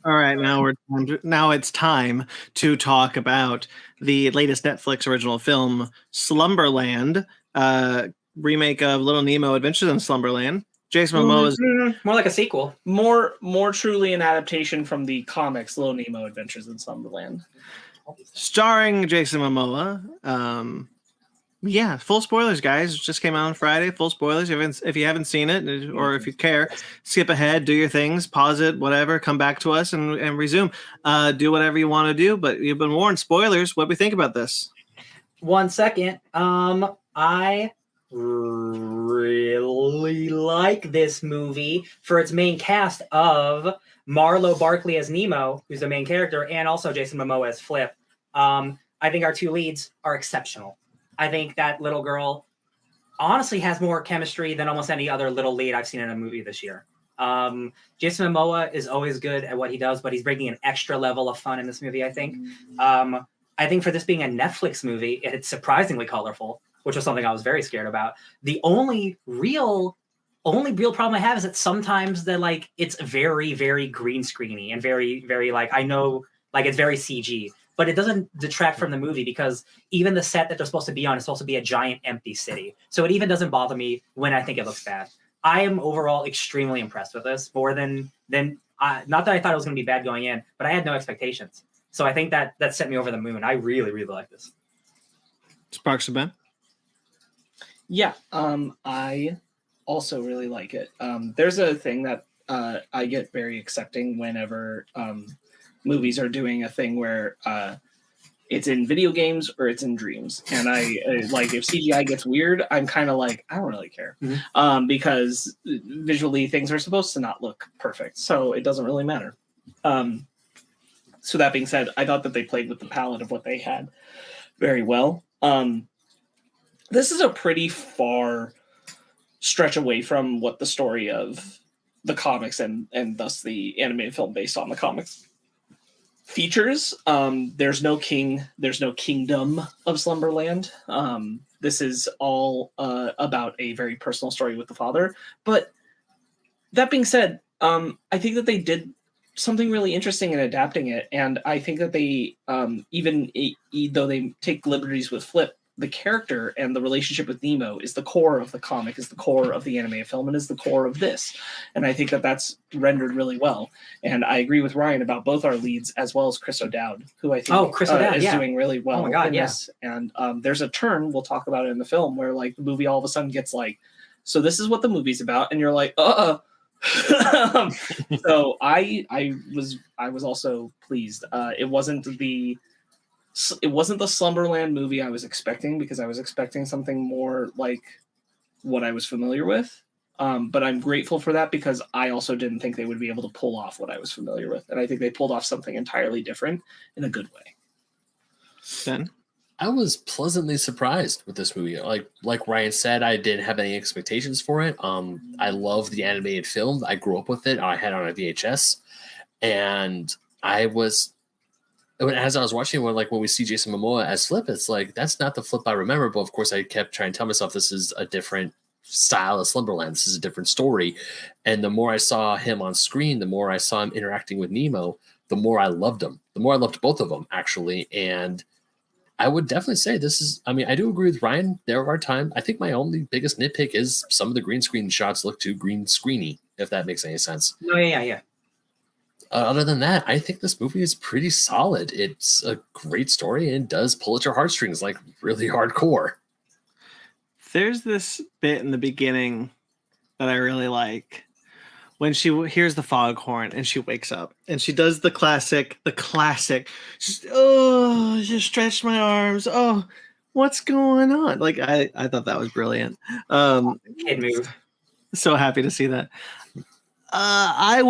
All right, now it's time to talk about the latest Netflix original film, Slumberland, remake of Little Nemo Adventures in Slumberland. Jason Momoa's More like a sequel. More truly an adaptation from the comics Little Nemo Adventures in Slumberland. starring Jason Momoa. Yeah, full spoilers, guys. It just came out on Friday. Full spoilers. If you haven't seen it, or if you care, skip ahead, do your things, pause it, whatever. Come back to us and resume. Do whatever you want to do. But you've been warned. Spoilers. What do we think about this? 1 second. I really like this movie for its main cast of Marlo Barkley as Nemo, who's the main character, and also Jason Momoa as Flip. I think our two leads are exceptional. I think that little girl honestly has more chemistry than almost any other little lead I've seen in a movie this year. Jason Momoa is always good at what he does, but he's bringing an extra level of fun in this movie, I think. I think for this being a Netflix movie, it's surprisingly colorful, which was something I was very scared about. The only real problem I have is that sometimes it's very, very green screeny and very, very I know it's very CG. But it doesn't detract from the movie because even the set that they're supposed to be on is supposed to be a giant empty city. So it even doesn't bother me when I think it looks bad. I am overall extremely impressed with this, more than not that I thought it was going to be bad going in, but I had no expectations. So I think that set me over the moon. I really, really like this. Sparks Ben? Yeah, I also really like it. There's a thing that I get very accepting whenever movies are doing a thing where it's in video games or it's in dreams, and I like if CGI gets weird, I'm kind of like I don't really care, because visually things are supposed to not look perfect, so it doesn't really matter. So that being said, I thought that they played with the palette of what they had very well. This is a pretty far stretch away from what the story of the comics and thus the animated film based on the comics features. There's no king, there's no kingdom of Slumberland. This is all about a very personal story with the father. But that being said, I think that they did something really interesting in adapting it, and I think that they even though they take liberties with Flip, the character and the relationship with Nemo is the core of the comic, is the core of the animated film, and is the core of this. And I think that that's rendered really well. And I agree with Ryan about both our leads, as well as Chris O'Dowd, who I think is doing really well. Oh my God, yes. And there's a turn, we'll talk about it in the film, where the movie all of a sudden gets so this is what the movie's about, and you're like, So I was also pleased. It wasn't the Slumberland movie I was expecting, because I was expecting something more like what I was familiar with. But I'm grateful for that, because I also didn't think they would be able to pull off what I was familiar with. And I think they pulled off something entirely different in a good way. Ben? I was pleasantly surprised with this movie. Like Ryan said, I didn't have any expectations for it. I love the animated film. I grew up with it. I had it on a VHS. And as I was watching it, when we see Jason Momoa as Flip, it's that's not the Flip I remember. But of course, I kept trying to tell myself this is a different style of Slumberland. This is a different story. And the more I saw him on screen, the more I saw him interacting with Nemo, the more I loved him. The more I loved both of them, actually. And I would definitely say this is, I do agree with Ryan. There are times, I think my only biggest nitpick is some of the green screen shots look too green screeny, if that makes any sense. No, yeah. Other than that, I think this movie is pretty solid. It's a great story and does pull at your heartstrings really hardcore. There's this bit in the beginning that I really like, when she hears the foghorn and she wakes up and she does the classic, just stretched my arms. Oh, what's going on? I thought that was brilliant. Kid move. So happy to see that. I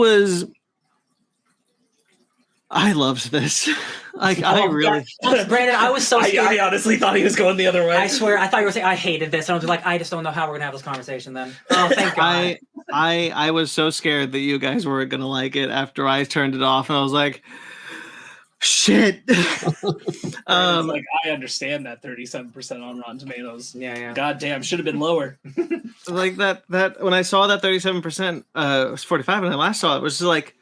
loved this. I really. Brandon, I was so scared. I honestly thought he was going the other way. I swear, I thought you were saying I hated this. And I was I just don't know how we're gonna have this conversation then. Oh, thank God. I was so scared that you guys weren't gonna like it after I turned it off, and I was like, shit. I understand that 37% on Rotten Tomatoes. Yeah. God damn, should have been lower. That when I saw that 37%, it was 45 when I last saw it, was just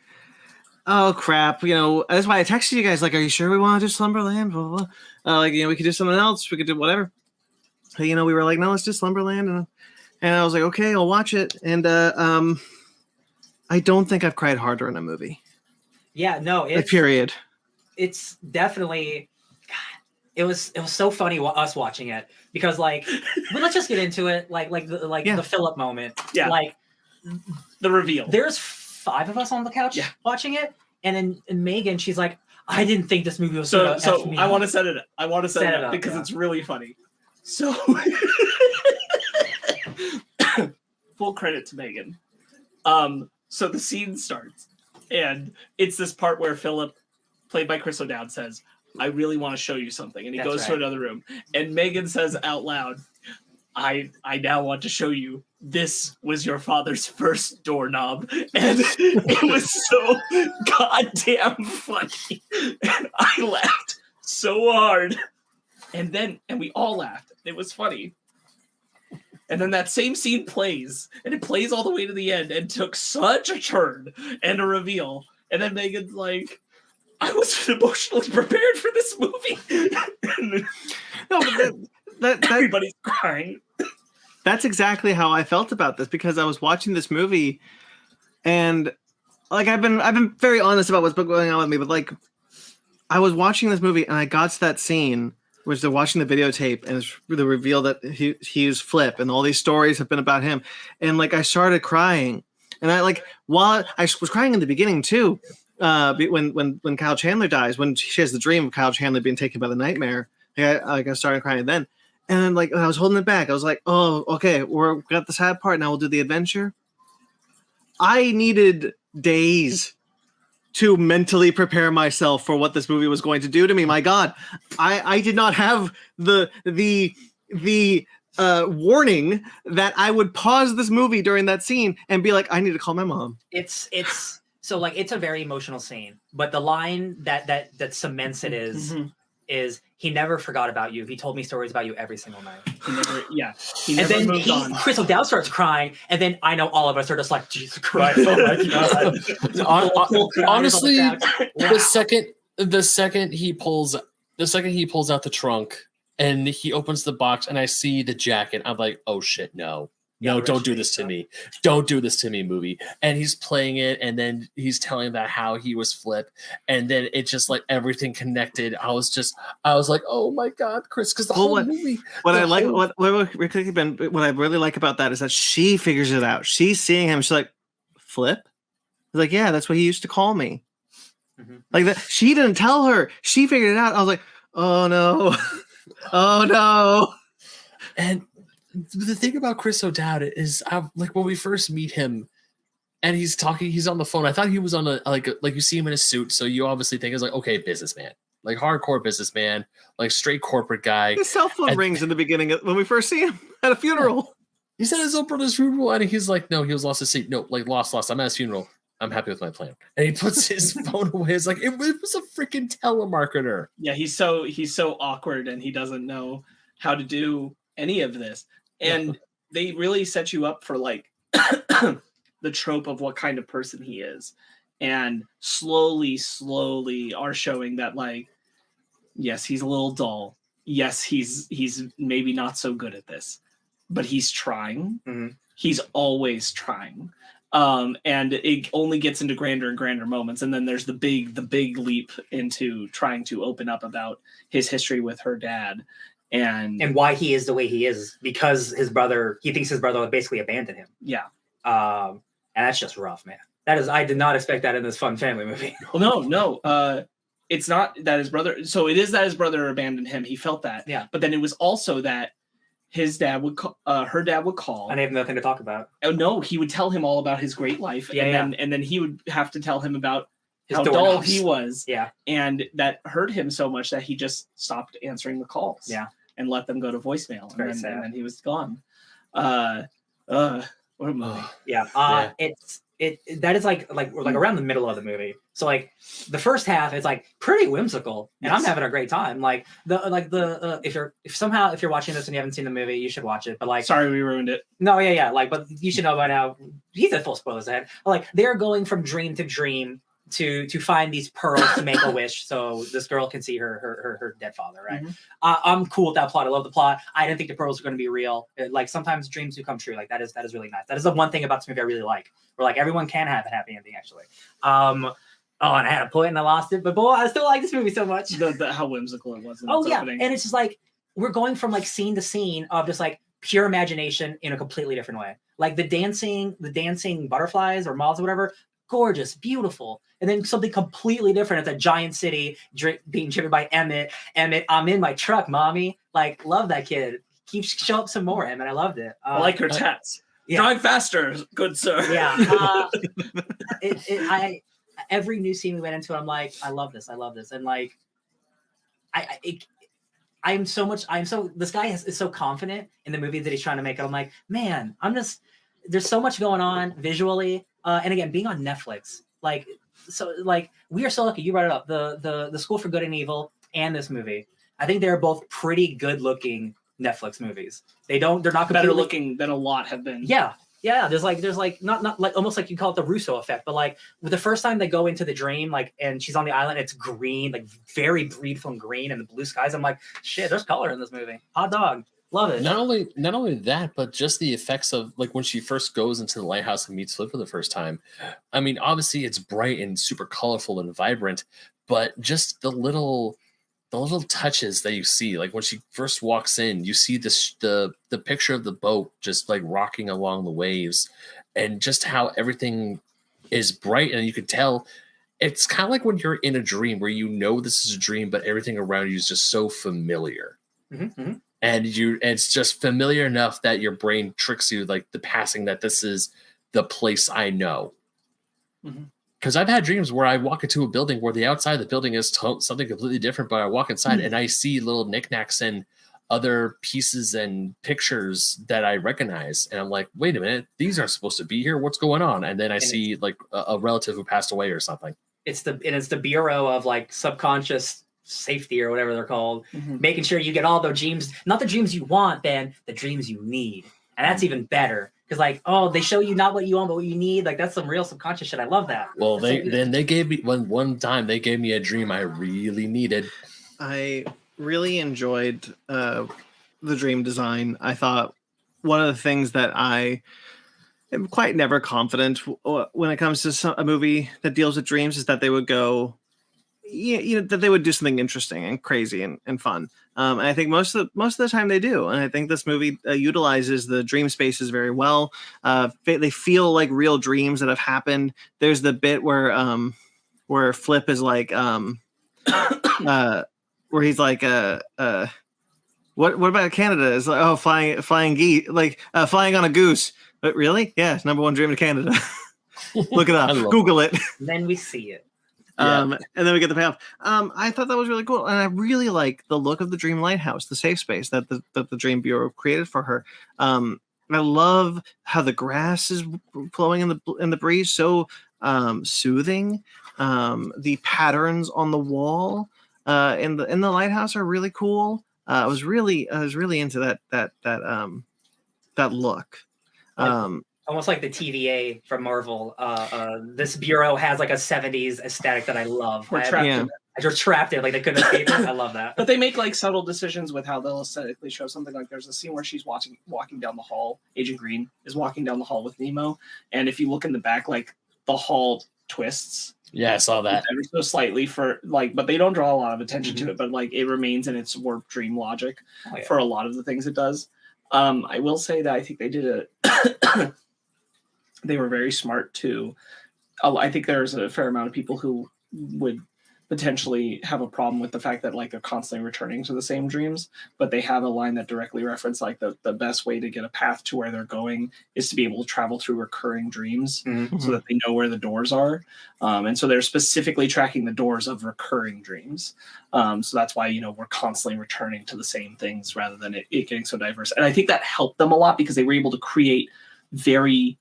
oh crap, you know, that's why I texted you guys, like, are you sure we want to do Slumberland? Blah, blah, blah. Like, you know, we could do something else. We could do whatever. But, you know, we were like, no, let's do Slumberland. And I was like, okay, I'll watch it. And I don't think I've cried harder in a movie. Yeah, no, Like, period. It's definitely, God, it was so funny us watching it because like, well, let's just get into it. Like the Philip moment. Yeah. Like The reveal. There's 5 of us on the couch watching it, and then Megan, she's like, I didn't think this movie was so I want to set it up. I want to set it up because it's really funny. So full credit to Megan. So the scene starts, and it's this part where Philip, played by Chris O'Dowd, says, I really want to show you something. And he goes to another room. And Megan says out loud, I now want to show you, this was your father's first doorknob. And it was so goddamn funny. And I laughed so hard. And we all laughed. It was funny. And then that same scene plays, and it plays all the way to the end, and took such a turn and a reveal. And then Megan's like, I wasn't emotionally prepared for this movie. No, but that everybody's crying. That's exactly how I felt about this, because I was watching this movie, and like I've been very honest about what's been going on with me, but like I was watching this movie and I got to that scene which they're watching the videotape, and it's the reveal that he's Flip, and all these stories have been about him, and like I started crying, and I like while I was crying in the beginning too, when Kyle Chandler dies, when she has the dream of Kyle Chandler being taken by the nightmare, I started crying then, and then like I was holding it back, I was like, oh okay, we got the sad part, now we'll do the adventure. I needed days to mentally prepare myself for what this movie was going to do to me. My God, I did not have the warning that I would pause this movie during that scene and be like, I need to call my mom. It's so like it's a very emotional scene, but the line that cements it is he never forgot about you. He told me stories about you every single night. He never and moved on. Chris O'Dowd starts crying, and then I know all of us are just like, Jesus Christ! Oh my God! Honestly, the second he pulls out the trunk and he opens the box and I see the jacket, I'm like, oh shit, no. No, don't do this to me. Don't do this to me, movie. And he's playing it, and then he's telling about how he was Flip, and then it just like everything connected. I was like, oh my God, Chris, because the whole movie. What I really like about that is that she figures it out. She's seeing him. She's like, Flip? He's like, yeah, that's what he used to call me. Mm-hmm. Like that. She didn't tell her. She figured it out. I was like, oh no, oh no. And the thing about Chris O'Dowd is, like when we first meet him, and he's on the phone. I thought he was on like you see him in a suit, so you obviously think it's like, okay, businessman, like hardcore businessman, like straight corporate guy. His cell phone rings in the beginning when we first see him at a funeral. He's at his own brother's funeral, and he's like, no, he was lost his seat. No, like lost. I'm at his funeral. I'm happy with my plan. And he puts his phone away. It's like it was a freaking telemarketer. Yeah, he's so awkward, and he doesn't know how to do any of this. And they really set you up for like the trope of what kind of person he is, and slowly are showing that like, yes, he's a little dull. Yes, he's maybe not so good at this, but he's trying. Mm-hmm. He's always trying. And it only gets into grander and grander moments. And then there's the big leap into trying to open up about his history with her dad. And why he is the way he is, because he thinks his brother would basically abandon him. Yeah. And that's just rough, man. I did not expect that in this fun family movie. Well, no. It's not that his brother. So it is that his brother abandoned him. He felt that. Yeah. But then it was also that his dad would her dad would call. And they have nothing to talk about. Oh no, he would tell him all about his great life. Yeah, and then he would have to tell him about how doorknobs. dull he was. Yeah. And that hurt him so much that he just stopped answering the calls. Yeah. And let them go to voicemail. And then he was gone. What a movie. Yeah. That is like around the middle of the movie. So like the first half is like pretty whimsical, and I'm having a great time. Like if you're watching this and you haven't seen the movie, you should watch it. But like, sorry we ruined it. No, yeah. Like, but you should know by now. He's at full spoilers ahead. Like they're going from dream to dream to find these pearls to make a wish so this girl can see her dead father, right? Mhm. I'm cool with that plot. I love the plot. I didn't think the pearls were going to be real. Like sometimes dreams do come true. Like that is really nice. That is the one thing about this movie I really like. Where like everyone can have a happy ending actually. Oh, and I had a point and I lost it, but boy, I still like this movie so much. How whimsical it was. In Oh its yeah, opening. and it's just like we're going from like scene to scene of just like pure imagination in a completely different way. Like the dancing butterflies or moths or whatever, gorgeous, beautiful. And then something completely different. It's a giant city being driven by Emmett. Emmett, I'm in my truck, mommy. Like, love that kid. Show up some more, Emmett. I loved it. I like her tats. Yeah. Drive faster, good sir. Yeah. Every new scene we went into, I'm like, I love this. And like, this guy is so confident in the movie that he's trying to make it. I'm like, man, there's so much going on visually. And again, being on Netflix, we are so lucky. You brought it up, the School for Good and Evil and this movie. I think they're both pretty good looking Netflix movies. They're not better looking than a lot have been. Yeah. There's not like almost like you call it the Russo effect, but like with the first time they go into the dream, like, and she's on the island, it's green, like very breed from green and the blue skies. I'm like, shit, there's color in this movie. Hot dog. Love it. Not only that, but just the effects of like when she first goes into the lighthouse and meets Flip for the first time. I mean, obviously it's bright and super colorful and vibrant, but just the little touches that you see, like when she first walks in, you see the picture of the boat just like rocking along the waves, and just how everything is bright, and you can tell it's kind of like when you're in a dream where you know this is a dream, but everything around you is just so familiar. Mm-hmm. And it's just familiar enough that your brain tricks you, like the passing, that this is the place I know. Because I've had dreams where I walk into a building where the outside of the building is something completely different, but I walk inside and I see little knickknacks and other pieces and pictures that I recognize. And I'm like, wait a minute, these aren't supposed to be here. What's going on? And then I see like a relative who passed away or something. It's the Bureau of like subconscious safety or whatever they're called, making sure you get all the dreams, not the dreams you want, Ben, the dreams you need. And that's even better. Because like, oh, they show you not what you want, but what you need. Like that's some real subconscious shit. I love that. Well, they gave me one time they gave me a dream I really needed. I really enjoyed the dream design. I thought one of the things that I am quite never confident when it comes to a movie that deals with dreams is that they would go, that they would do something interesting and crazy and fun. And I think most of the time they do. And I think this movie utilizes the dream spaces very well. They feel like real dreams that have happened. There's the bit where Flip is like, where he's like, what about Canada? It's like, oh, flying geese, like flying on a goose. But really? Yeah, it's #1 dream in Canada. Look it up. Google it. Then we see it. And then we get the payoff. I thought that was really cool, and I really like the look of the Dream Lighthouse, the safe space that the Dream Bureau created for her. I love how the grass is flowing in the breeze, so soothing. The patterns on the wall in the lighthouse are really cool. I was really into that look. Almost like the TVA from Marvel. This bureau has like a 70s aesthetic that I love. We're trapped. You're trapped in, like they couldn't escape it. I love that. But they make like subtle decisions with how they'll aesthetically show something. Like there's a scene where she's walking down the hall. Agent Green is walking down the hall with Nemo, and if you look in the back, like the hall twists. Yeah, I saw that. Ever so slightly but they don't draw a lot of attention to it. But like it remains in its warped dream logic for a lot of the things it does. I will say that I think they did they were very smart too. I think there's a fair amount of people who would potentially have a problem with the fact that like they're constantly returning to the same dreams, but they have a line that directly references like the best way to get a path to where they're going is to be able to travel through recurring dreams so that they know where the doors are. And so they're specifically tracking the doors of recurring dreams. So that's why, we're constantly returning to the same things rather than it getting so diverse. And I think that helped them a lot because they were able to create very,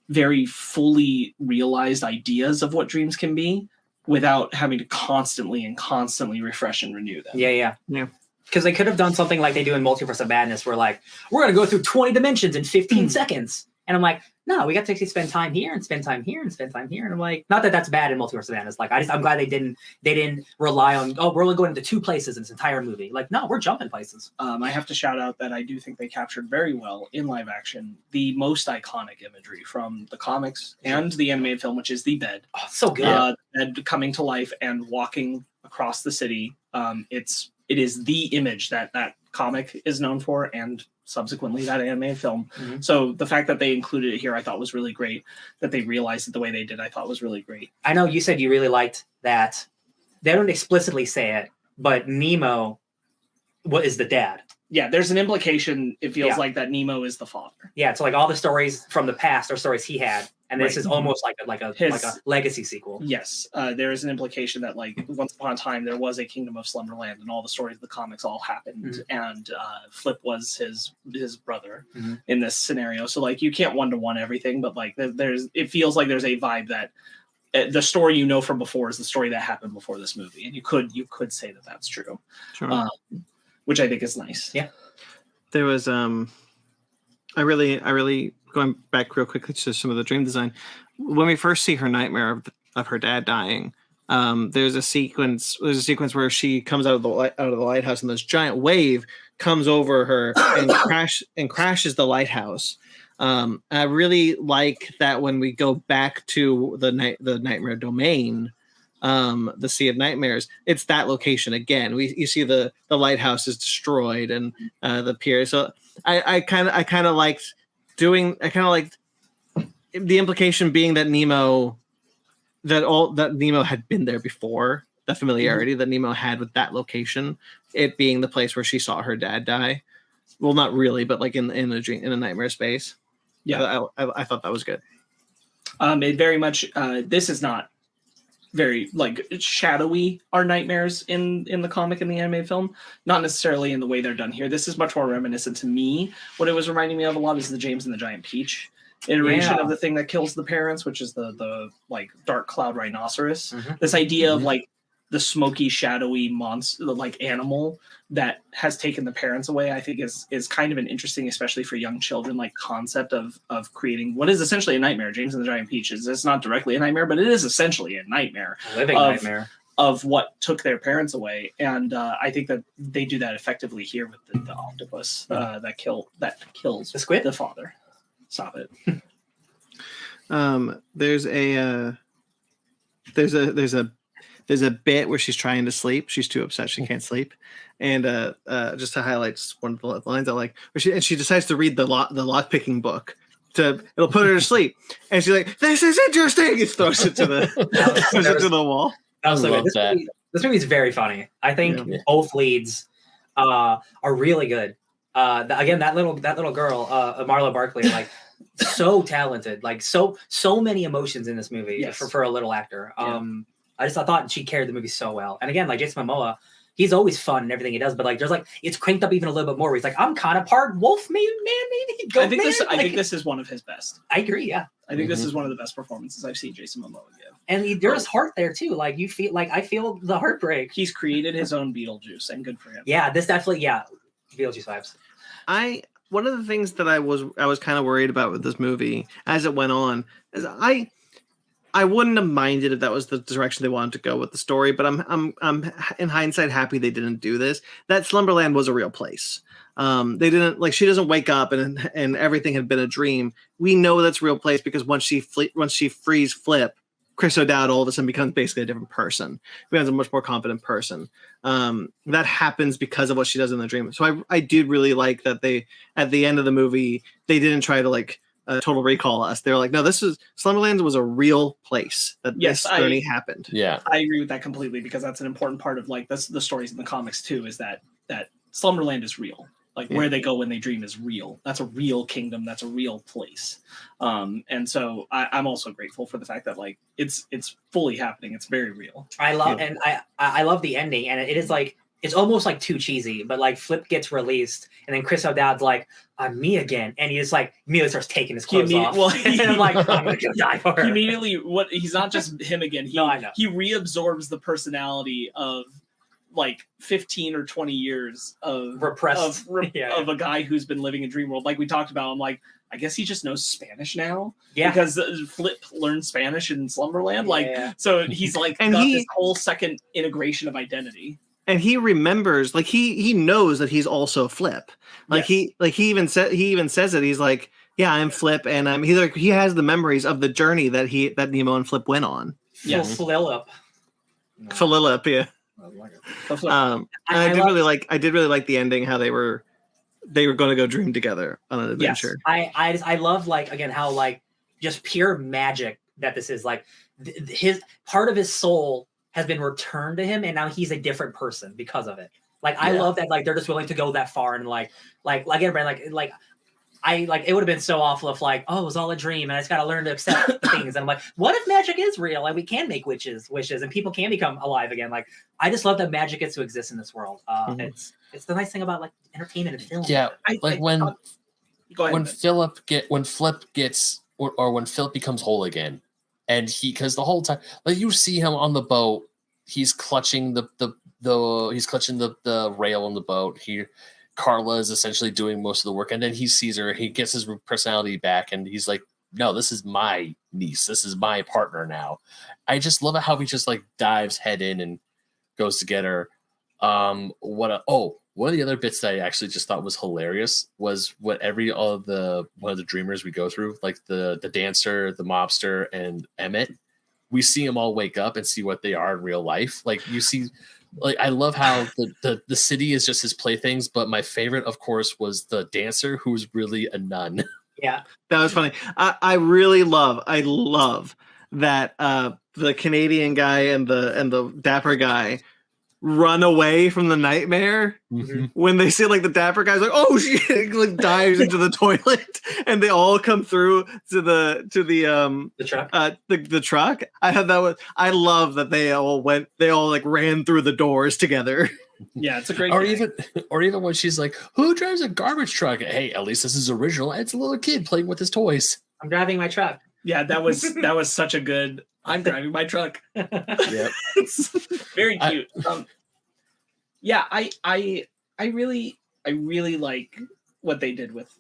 very fully realized ideas of what dreams can be without having to constantly refresh and renew them. Yeah. Because they could have done something like they do in Multiverse of Madness where like, we're going to go through 20 dimensions in 15 seconds. And I'm like, no, we got to actually spend time here and spend time here and spend time here. And I'm like, not that that's bad in Multiverse of Madness. Like, I'm glad they didn't rely on, oh, we're only going to 2 places in this entire movie. Like, no, we're jumping places. I have to shout out that I do think they captured very well in live action the most iconic imagery from the comics and the animated film, which is the bed. Oh, so good. Bed coming to life and walking across the city. It is the image that comic is known for, and subsequently that animated film. Mm-hmm. So the fact that they included it here, I thought was really great. That they realized it the way they did, I thought was really great. I know you said you really liked that. They don't explicitly say it, but Nemo is the dad. Yeah, there's an implication. It feels like that Nemo is the father. Yeah, so like all the stories from the past are stories he had, and this is almost like a legacy sequel. Yes, there is an implication that like once upon a time there was a kingdom of Slumberland, and all the stories of the comics all happened, and Flip was his brother in this scenario. So like you can't 1-to-1 everything, but like it feels like there's a vibe that the story you know from before is the story that happened before this movie, and you could say that that's true. Sure. Which I think is nice. Yeah. There was I really going back real quickly to some of the dream design. When we first see her nightmare of her dad dying, there's a sequence where she comes out of the lighthouse, and this giant wave comes over her and crashes the lighthouse. I really like that when we go back to the nightmare domain, the Sea of Nightmares, it's that location again. You see the lighthouse is destroyed and the pier. So I kind of liked the implication being that Nemo had been there before, the familiarity that Nemo had with that location, it being the place where she saw her dad die. Well, not really, but like in a dream, in a nightmare space. Yeah, I thought that was good. It very much. This is not very like shadowy are nightmares in the comic and the animated film, not necessarily in the way they're done here. This is much more reminiscent to me. What it was reminding me of a lot is the James and the Giant Peach iteration of the thing that kills the parents, which is the like dark cloud rhinoceros. This idea of like the smoky, shadowy monster, like animal that has taken the parents away, I think is kind of an interesting, especially for young children, like concept of creating what is essentially a nightmare. James and the Giant Peach it's not directly a nightmare, but it is essentially a nightmare, nightmare of what took their parents away. And I think that they do that effectively here with the octopus that kills the squid, the father. Stop it. There's a bit where she's trying to sleep. She's too upset she can't sleep. And just to highlight one of the lines I like, where she decides to read the lock picking book. It'll put her to sleep. And she's like, "This is interesting." It throws it to the wall. I love that. This movie is very funny. I think both leads are really good. Again, that little girl, Marla Barkley, like so talented, like so many emotions in this movie for a little actor. I thought she carried the movie so well. And again, like Jason Momoa, he's always fun in everything he does, but like there's like it's cranked up even a little bit more where he's like, I'm kind of part wolf maybe. I think this is one of his best. I agree, yeah. I think this is one of the best performances I've seen Jason Momoa give. And there's heart there too. Like you feel like I feel the heartbreak. He's created his own Beetlejuice, and good for him. Yeah, this definitely Beetlejuice vibes. One of the things that I was kind of worried about with this movie as it went on is I wouldn't have minded if that was the direction they wanted to go with the story, but I'm in hindsight happy they didn't do this. That Slumberland was a real place. They didn't she doesn't wake up and everything had been a dream. We know that's a real place because once she frees Flip, Chris O'Dowd all of a sudden becomes basically a different person. He becomes a much more confident person. That happens because of what she does in the dream. So I did really like that they, at the end of the movie, they didn't try to Total Recall us. They were like, no, Slumberland was a real place that this journey happened. Yeah, I agree with that completely because that's an important part of the stories in the comics too. Is that Slumberland is real. Where they go when they dream is real. That's a real kingdom. That's a real place. And so I'm also grateful for the fact that it's fully happening. It's very real. I love the ending, and it is it's almost too cheesy, but Flip gets released, and then Chris O'Dowd's like, "I'm me again," and he just immediately starts taking his clothes off. Well, and I'm like, "I'm gonna go die for her." He's not just him again. I know. He reabsorbs the personality of like 15 or 20 years of Repressed. of a guy who's been living in dream world. Like we talked about, I'm like, I guess he just knows Spanish now. Yeah. Because Flip learned Spanish in Slumberland. So he's like And got he- this whole second integration of identity. And he remembers, like he knows that he's also Flip. Like Yes. he even says it. He's like, yeah, I'm Flip, and he has the memories of the journey that Nemo and Flip went on. Yes. Philip. Philip, yeah. So Flip- And I did really like the ending, how they were going to go dream together on an adventure. I love, like, again, how, like, just pure magic that this is. Like, his part of his soul has been returned to him, and now he's a different person because of it. Like, I love that, like, they're just willing to go that far, and everybody, it would have been so awful if, like, oh, it was all a dream, and I just got to learn to accept things. And I'm like, what if magic is real? Like, we can make wishes, and people can become alive again. Like, I just love that magic gets to exist in this world. It's the nice thing about, like, entertainment and film. Yeah, when Philip when Philip becomes whole again, and because the whole time, like, you see him on the boat, he's clutching the rail on the boat. Carla is essentially doing most of the work, and then he sees her, he gets his personality back, and he's like, no, this is my niece, this is my partner now. I just love it how he just like dives head in and goes to get her. One of the other bits that I actually just thought was hilarious was what one of the dreamers we go through, like the dancer, the mobster, and Emmett, we see them all wake up and see what they are in real life. Like, you see, like, I love how the city is just his playthings, but my favorite, of course, was the dancer, who's really a nun. Yeah, that was funny. I love that the Canadian guy and the dapper guy run away from the nightmare when they see, like, the dapper guy's like, oh shit, like dives into the toilet, and they all come through to the truck. The truck. I love that they all like ran through the doors together. Yeah, it's a great. Or even when she's like, who drives a garbage truck? Hey, at least this is original. It's a little kid playing with his toys. I'm driving my truck. Yeah, that was such a good. I'm driving my truck. Yep. Very cute. Yeah, I really like what they did with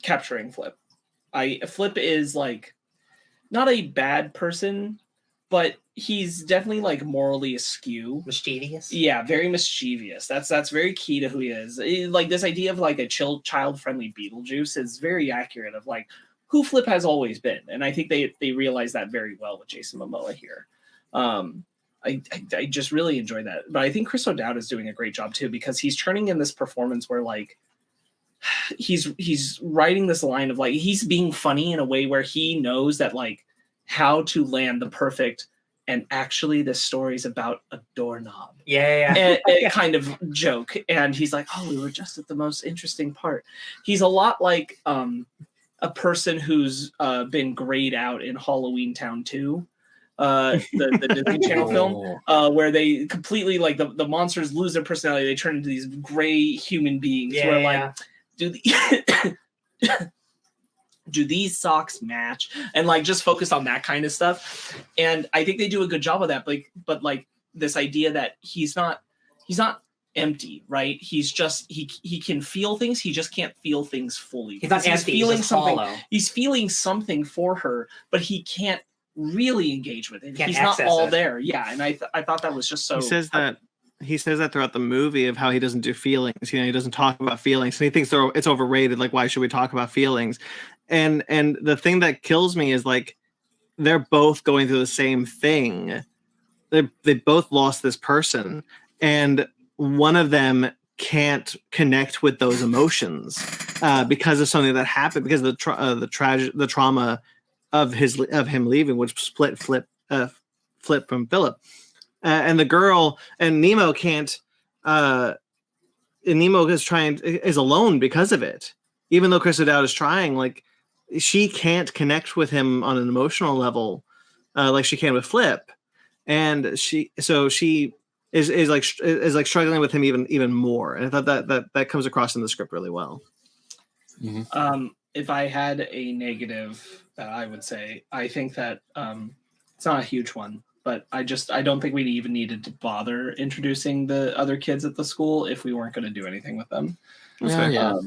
capturing Flip. Flip is, like, not a bad person, but he's definitely, like, morally askew. Mischievous. Yeah, very mischievous. That's very key to who he is. Like, this idea of, like, a child-friendly Beetlejuice is very accurate of, like, who Flip has always been. And I think they realize that very well with Jason Momoa here. I just really enjoy that. But I think Chris O'Dowd is doing a great job too, because he's turning in this performance where, like, he's writing this line of, like, he's being funny in a way where he knows that, like, how to land the perfect, and actually this story's about a doorknob. Yeah. And kind of joke. And he's like, oh, we were just at the most interesting part. He's a lot like a person who's been grayed out in Halloween Town 2. The Disney Channel film, where they completely, like, the monsters lose their personality, they turn into these gray human beings. Like, do these socks match? And, like, just focus on that kind of stuff. And I think they do a good job of that. But like this idea that he's not empty, right? He's just he can feel things, he just can't feel things fully. He's not empty, he's just something. hollow. He's feeling something for her, but he can't really engage with it. Can't He's not access all it. there. Yeah, and I thought that was just so. He says that throughout the movie of how he doesn't do feelings. You know, he doesn't talk about feelings, and he thinks it's overrated. Like, why should we talk about feelings? And the thing that kills me is, like, they're both going through the same thing. They both lost this person, and one of them can't connect with those emotions because of something that happened, because of the trauma of him leaving, which split Flip from Philip, and the girl and Nemo can't. And Nemo is alone because of it, even though Chris O'Dowd is trying. Like, she can't connect with him on an emotional level like she can with Flip, and she is like struggling with him even more. And I thought that comes across in the script really well. Mm-hmm. If I had a negative that I would say, I think that it's not a huge one, but I don't think we even needed to bother introducing the other kids at the school if we weren't going to do anything with them. Yeah.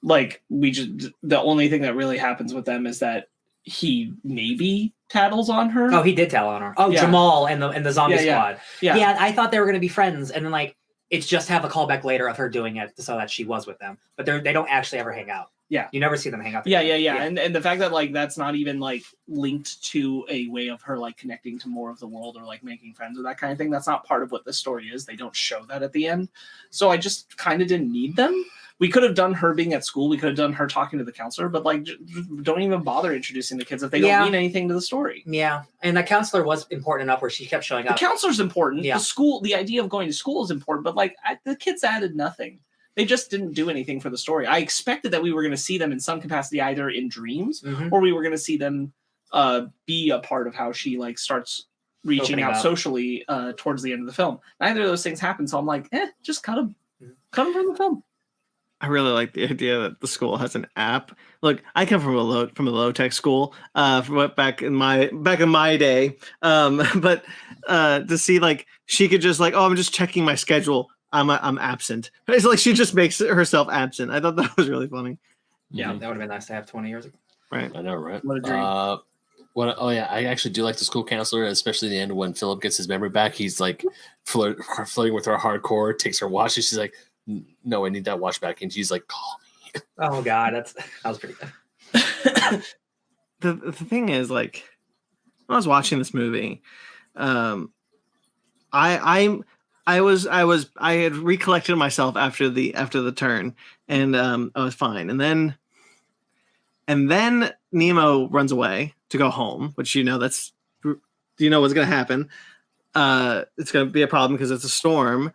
Like the only thing that really happens with them is that he maybe tattles on her. Oh, he did tell on her. Oh, Yeah. Jamal and the zombie squad. Yeah. I thought they were going to be friends, and then like it's just have a callback later of her doing it so that she was with them, but they don't actually ever hang out. Yeah, you never see them hang out. Yeah. And the fact that like that's not even like linked to a way of her like connecting to more of the world or like making friends or that kind of thing. That's not part of what the story is. They don't show that at the end, so I just kind of didn't need them. We could have done her being at school. We could have done her talking to the counselor, but like, don't even bother introducing the kids if they don't mean anything to the story. Yeah, and the counselor was important enough where she kept showing up. The counselor's important. Yeah. The school, the idea of going to school is important, but like the kids added nothing. They just didn't do anything for the story. I expected that we were going to see them in some capacity, either in dreams or we were going to see them be a part of how she like starts reaching out socially towards the end of the film. Neither of those things happen, so I'm like, just cut them from the film. I really like the idea that the school has an app. Look, I come from a low tech school, back in my day. But to see like she could just like, oh, I'm just checking my schedule. I'm absent. It's like she just makes herself absent. I thought that was really funny. Yeah, that would have been nice to have 20 years ago. Right. I know, right? What a dream. I actually do like the school counselor, especially the end when Philip gets his memory back. He's like flirting with her hardcore, takes her watch, and she's like, no, I need that watch back. And she's like, call me. Oh God, that was pretty good. The thing is, like, when I was watching this movie, I had recollected myself after the turn, and I was fine. And then Nemo runs away to go home, which what's going to happen. It's going to be a problem because it's a storm,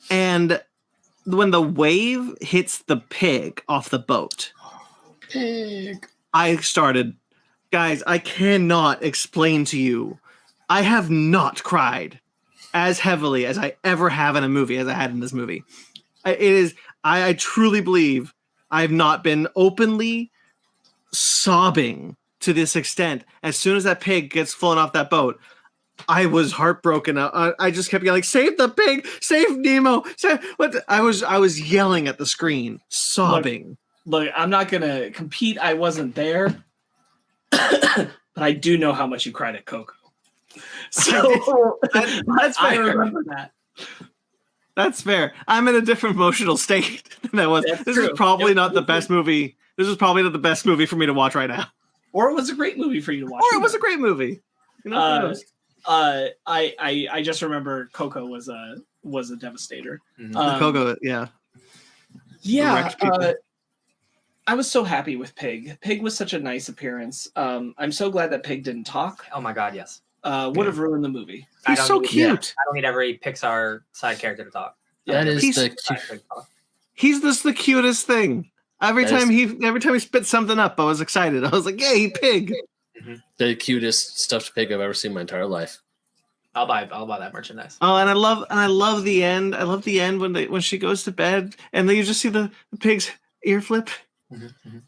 and when the wave hits the pig off the boat, I started, guys, I cannot explain to you. I have not cried as heavily as I ever have in a movie as I had in this movie. I truly believe I've not been openly sobbing to this extent. As soon as that pig gets flown off that boat, I was heartbroken. I just kept yelling, "Save the pig! Save Nemo!" I was yelling at the screen, sobbing. Look, I'm not gonna compete. I wasn't there, but I do know how much you cried at Coco. So that's fair. I remember that. That's fair. I'm in a different emotional state than I was. This is probably not the best movie. This is probably not the best movie for me to watch right now. Or it was a great movie for you to watch. Or it was a great movie. You know, I just remember Coco was a devastator. Coco, yeah. Yeah. I was so happy with Pig. Pig was such a nice appearance. I'm so glad that Pig didn't talk. Oh my God, yes. Would have ruined the movie. He's so cute. I don't need every Pixar side character to talk. That is he's just the cutest thing. Every time he spits something up, I was excited. I was like, "Yay, Pig!" The cutest stuffed pig I've ever seen in my entire life. I'll buy that merchandise. Oh, and I love the end. I love the end when she goes to bed and then you just see the pig's ear flip.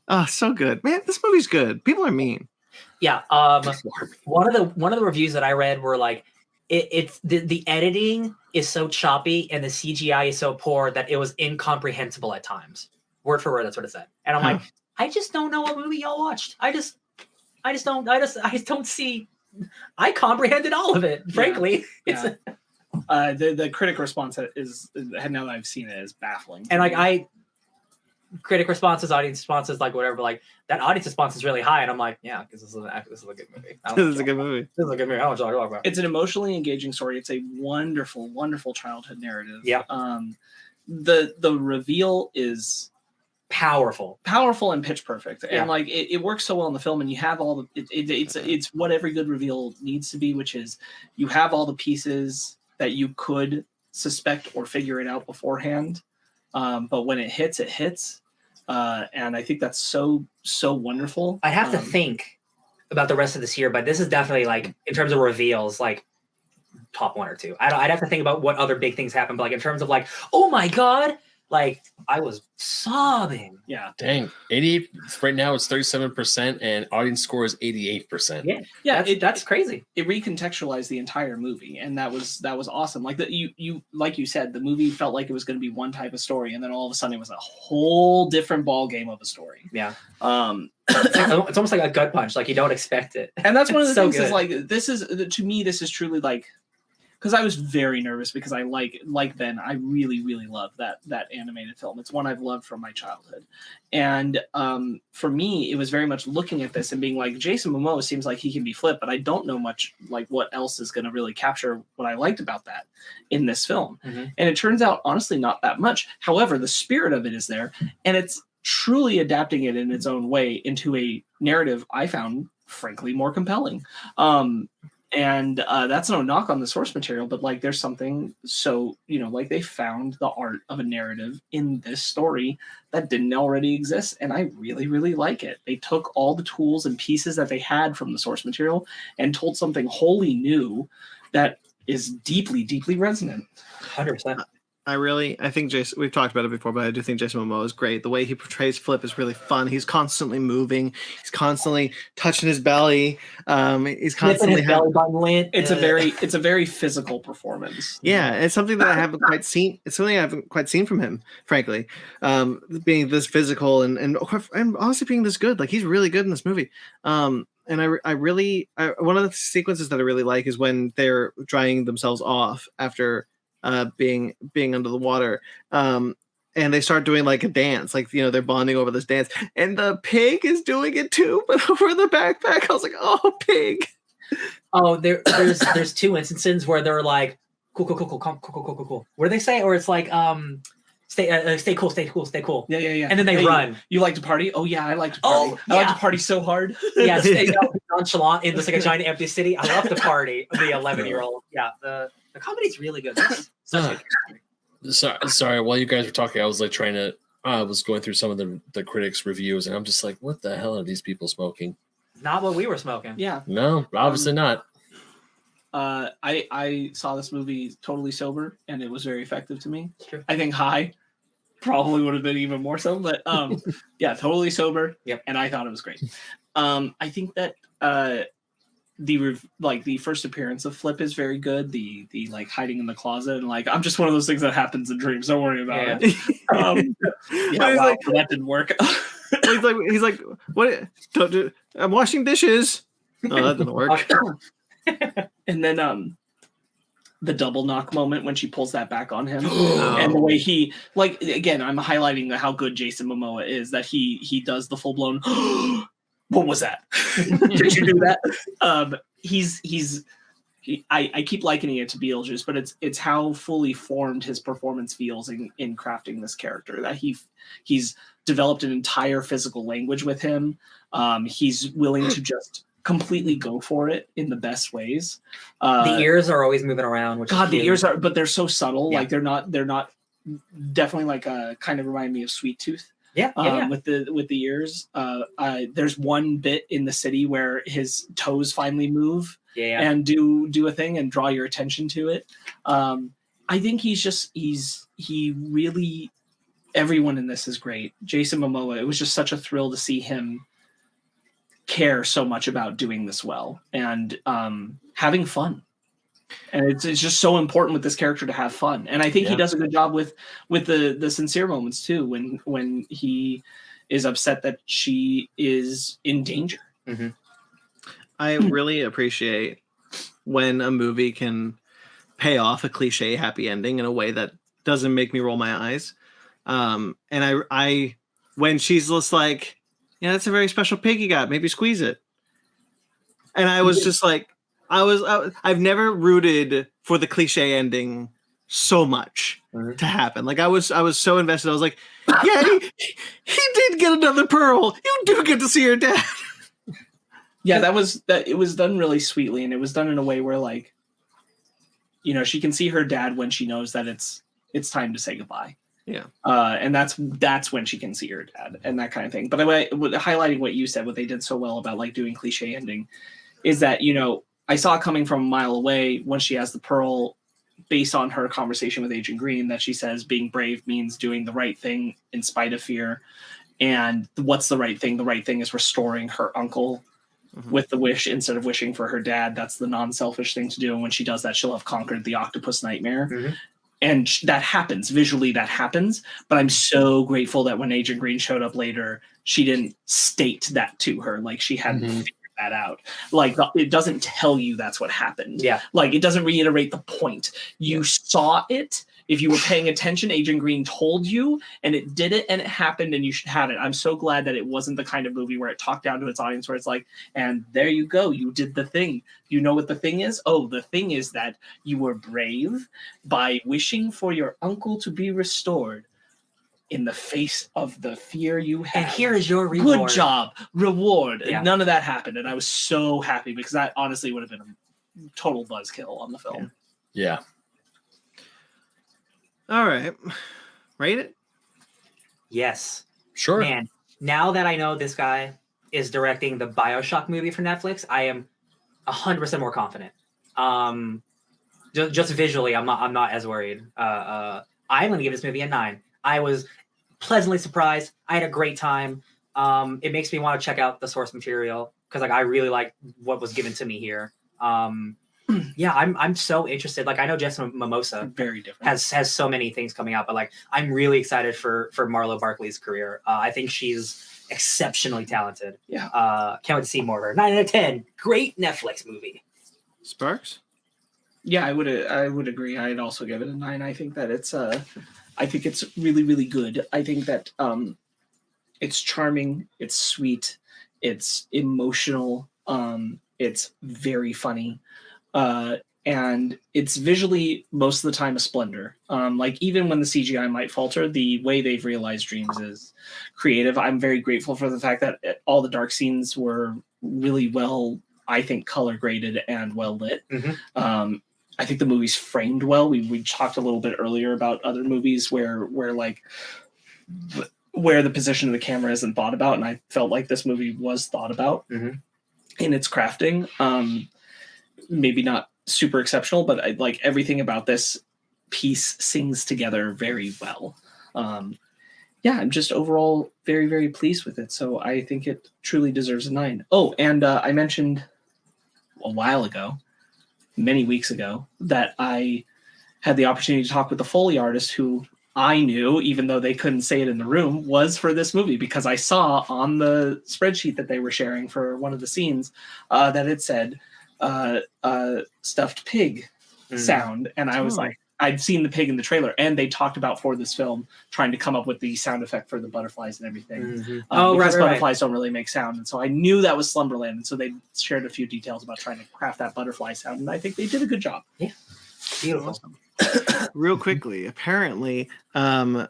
Oh, so good, man! This movie's good. People are mean. Yeah. One of the reviews that I read were like, it's the editing is so choppy and the CGI is so poor that it was incomprehensible at times. Word for word, that's what it said. And I'm like, I just don't know what movie y'all watched. I just don't see. I comprehended all of it. Frankly, yeah. The critic response is now that I've seen it is baffling. And like critic responses, audience responses, like whatever. Like that audience response is really high, and I'm like, yeah, because this is a good movie. This is a good movie. This is a good movie. I don't know what y'all talk about. It's an emotionally engaging story. It's a wonderful, wonderful childhood narrative. Yeah. The reveal is powerful and pitch perfect, and like it works so well in the film, and you have all the it's what every good reveal needs to be, which is you have all the pieces that you could suspect or figure it out beforehand, but when it hits and I think that's so wonderful. I have to think about the rest of this year, but this is definitely like in terms of reveals, like top 1 or 2. I'd have to think about what other big things happen, but like in terms of like, oh my God, Like I was sobbing. Yeah. Dang, 88 right now it's 37%, and audience score is 88%. Yeah, that's crazy. It recontextualized the entire movie, and that was awesome. Like that, you like you said, the movie felt like it was going to be one type of story, and then all of a sudden it was a whole different ball game of a story. Yeah. It's almost like a gut punch. Like you don't expect it. And that's one of the So things good. is like this is to me this is truly like, because I was very nervous because I like Ben, I really love that animated film. It's one I've loved from my childhood, and for me it was very much looking at this and being like, Jason Momoa seems like he can be Flip, but I don't know much like what else is going to really capture what I liked about that in this film. Mhm. And it turns out honestly not that much. However, the spirit of it is there, and it's truly adapting it in its own way into a narrative I found frankly more compelling. And that's no knock on the source material, but like there's something so, like they found the art of a narrative in this story that didn't already exist. And I really like it. They took all the tools and pieces that they had from the source material and told something wholly new that is deeply resonant. 100%. I think Jason, we've talked about it before, but I do think Jason Momoa is great. The way he portrays Flip is really fun. He's constantly moving. He's constantly touching his belly. He's constantly belly button lint. It's a very physical performance. Yeah, it's something that I haven't quite seen. It's something I haven't quite seen from him, frankly. Being this physical and honestly being this good. Like he's really good in this movie. And I really one of the sequences that I really like is when they're drying themselves off after being under the water, and they start doing like a dance, like they're bonding over this dance, and the pig is doing it too, but over the backpack. I was like, oh, pig. Oh, there's two instances where they're like, cool. What do they say? Or it's like, stay cool. Yeah. And then they run. You like to party? Oh yeah, I like to party. Oh, I like yeah. to party so hard. Yeah, stay nonchalant in this like a giant empty city. I love to party. The 11-year-old. Yeah, the comedy's really good. Sorry, while you guys were talking, I was like I was going through some of the critics' reviews, and I'm just like, what the hell are these people smoking? Not what we were smoking. Yeah. No, obviously not. I saw this movie totally sober, and it was very effective to me. True. I think high probably would have been even more so, but yeah, totally sober. Yep. And I thought it was great. I think that the first appearance of Flip is very good. The like hiding in the closet and like I'm just one of those things that happens in dreams. Don't worry about it. That didn't work. he's like, what? Don't do. I'm washing dishes. Oh, that didn't work. And then the double knock moment when she pulls that back on him, and the way he like again, I'm highlighting how good Jason Momoa is, that he does the full blown. What was that? Did you do that? I keep likening it to Beetlejuice, but it's how fully formed his performance feels in crafting this character, that he's developed an entire physical language with him. He's willing to just completely go for it in the best ways. The ears are always moving around. Which God, the ears are, but they're so subtle. Yeah. Like they're not definitely like kind of remind me of Sweet Tooth. Yeah. With the ears. There's one bit in the city where his toes finally move and do a thing and draw your attention to it. I think he really, everyone in this is great. Jason Momoa, it was just such a thrill to see him care so much about doing this well and having fun. And it's just so important with this character to have fun. And I think he does a good job with the sincere moments too, when he is upset that she is in danger. Mm-hmm. I really appreciate when a movie can pay off a cliche happy ending in a way that doesn't make me roll my eyes. And I when she's just like, yeah, that's a very special pig you got, maybe squeeze it. And I was just like, I've never rooted for the cliche ending so much to happen. Like I was so invested. I was like, yeah, he did get another pearl. You do get to see your dad. Yeah, it was done really sweetly, and it was done in a way where like, she can see her dad when she knows that it's time to say goodbye. Yeah. And that's when she can see her dad and that kind of thing. But highlighting what you said, what they did so well about like doing cliche ending is that, I saw it coming from a mile away when she has the pearl based on her conversation with Agent Green, that she says being brave means doing the right thing in spite of fear. And what's the right thing? The right thing is restoring her uncle with the wish instead of wishing for her dad. That's the non-selfish thing to do. And when she does that, she'll have conquered the octopus nightmare. And that happens visually. That happens. But I'm so grateful that when Agent Green showed up later, she didn't state that to her. Like she hadn't figured that out. Like it doesn't tell you that's what happened. Yeah. Like it doesn't reiterate the point. You saw it. If you were paying attention, Agent Green told you, and it did it, and it happened, and you should have it. I'm so glad that it wasn't the kind of movie where it talked down to its audience, where it's like, and there you go, you did the thing. You know what the thing is? Oh, the thing is that you were brave by wishing for your uncle to be restored in the face of the fear you had. And here is your reward. Good job. Reward. Yeah. And none of that happened, and I was so happy because that honestly would have been a total buzzkill on the film. Yeah. All right. Rate it? Yes. Sure. Man, now that I know this guy is directing the BioShock movie for Netflix, I am 100% more confident. Just visually, I'm not as worried. I'm going to give this movie a 9. I was pleasantly surprised. I had a great time. It makes me want to check out the source material because like I really like what was given to me here. Yeah, I'm so interested. Like I know Jason Momoa Very different. has so many things coming out, but like I'm really excited for Marlo Barkley's career. I think she's exceptionally talented. Yeah. Can't wait to see more of her. 9 out of 10. Great Netflix movie. Sparks? Yeah, I would agree. I'd also give it a 9. I think that it's I think it's really, really good. I think that it's charming, it's sweet, it's emotional, it's very funny. And it's visually most of the time a splendor. Like even when the CGI might falter, the way they've realized dreams is creative. I'm very grateful for the fact that all the dark scenes were really well, I think, color graded and well lit. I think the movie's framed well. We talked a little bit earlier about other movies where the position of the camera isn't thought about, and I felt like this movie was thought about in its crafting. Maybe not super exceptional, but I like everything about this piece sings together very well. Yeah, I'm just overall very, very pleased with it. So I think it truly deserves a 9. Oh, and I mentioned a while ago, many weeks ago, that I had the opportunity to talk with the Foley artist who I knew, even though they couldn't say it in the room, was for this movie, because I saw on the spreadsheet that they were sharing for one of the scenes that it said stuffed pig sound. And I was like, I'd seen the pig in the trailer, and they talked about for this film trying to come up with the sound effect for the butterflies and everything. Because butterflies don't really make sound. And so I knew that was Slumberland. And so they shared a few details about trying to craft that butterfly sound. And I think they did a good job. Yeah. Beautiful. Awesome. Real quickly, apparently, Marlo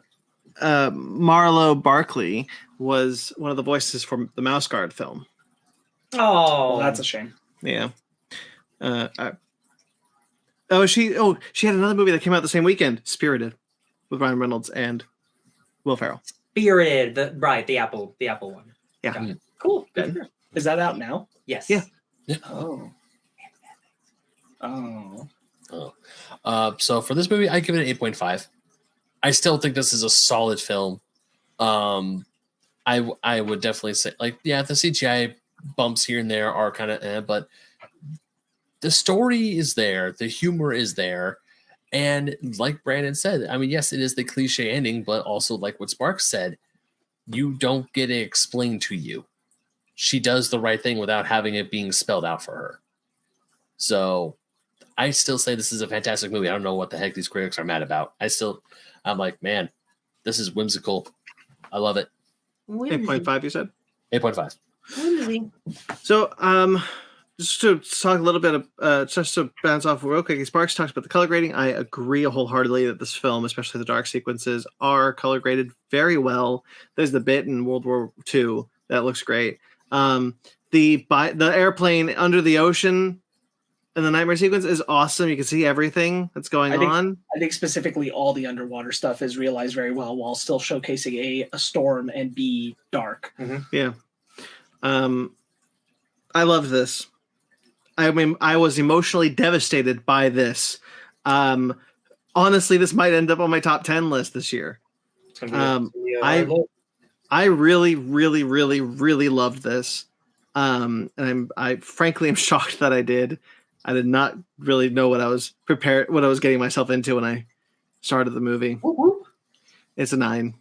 Barkley was one of the voices for the Mouse Guard film. Oh, Well, that's a shame. Yeah. She had another movie that came out the same weekend, Spirited, with Ryan Reynolds and Will Ferrell. Spirited, the Apple one. Yeah. Got it. Cool. Good for her. Is that out now? Yes. Yeah. Oh. So for this movie, I give it an 8.5. I still think this is a solid film. I would definitely say, like, yeah, the CGI bumps here and there are kind of, but the story is there, the humor is there, and like Brandon said, I mean, yes, it is the cliche ending, but also like what Sparks said, you don't get it explained to you. She does the right thing without having it being spelled out for her. So I still say this is a fantastic movie. I don't know what the heck these critics are mad about. I'm like, man, this is whimsical. I love it. 8.5, you said? 8.5. So, just to talk a little bit of, just to bounce off real quick, Sparks talks about the color grading. I agree wholeheartedly that this film, especially the dark sequences, are color graded very well. There's the bit in World War II that looks great. The airplane under the ocean and the nightmare sequence is awesome. You can see everything that's going on. I think specifically all the underwater stuff is realized very well while still showcasing a storm and B, dark. Yeah. I loved this. I mean, I was emotionally devastated by this. Honestly, this might end up on my top 10 list this year. It's gonna be a I hard look. I really, really, really, really loved this. And I frankly am shocked that I did. I did not really know what I was getting myself into when I started the movie. It's a 9.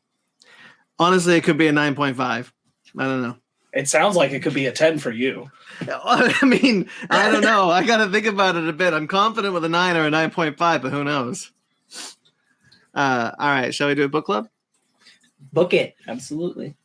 Honestly, it could be a 9.5. I don't know. It sounds like it could be a 10 for you. I mean, I don't know. I got to think about it a bit. I'm confident with a 9 or a 9.5, but who knows? All right. Shall we do a book club? Book it. Absolutely.